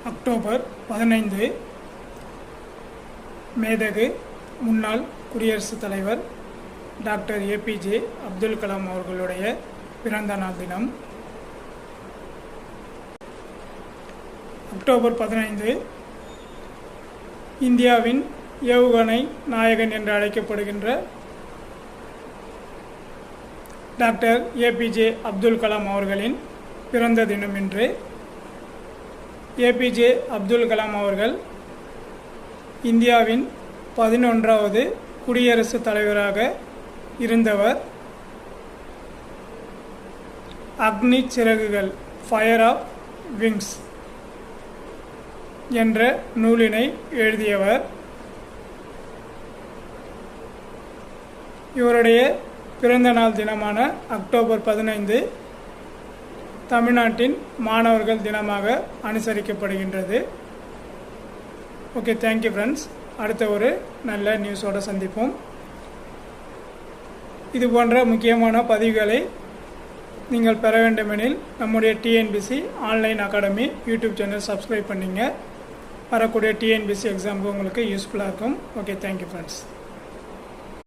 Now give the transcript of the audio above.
October 15 மேதகு முன்னாள் குடியரசுத் தலைவர் டாக்டர் ஏபிஜே அப்துல் கலாம் அவர்களுடைய பிறந்த நாள் தினம். அக்டோபர் 15 இந்தியாவின் ஏவுகணை நாயகன் என்று அழைக்கப்படுகின்ற டாக்டர் ஏபிஜே அப்துல் கலாம் அவர்களின் பிறந்த தினம் இன்று. ஏபிஜே அப்துல் கலாம் அவர்கள் இந்தியாவின் 11வது குடியரசுத் தலைவராக இருந்தவர். Agni Siragugal fire of wings என்ற நூலினை எழுதியவர். இவருடைய பிறந்த நாள் தினமான அக்டோபர் 15 தமிழ்நாட்டின் மாணவர்கள் தினமாக அனுசரிக்கப்படுகின்றது. Okay, thank you friends. அடுத்த ஒரு நல்ல நியூஸோடு சந்திப்போம். இது போன்ற முக்கியமான பதிவுகளை நீங்கள் பெற வேண்டுமெனில் நம்முடைய TNPSC online academy YouTube channel subscribe பண்ணிங்க. வரக்கூடிய டிஎன்பிசி எக்ஸாமுக்கு உங்களுக்கு யூஸ்ஃபுல்லாக இருக்கும். Okay, thank you friends.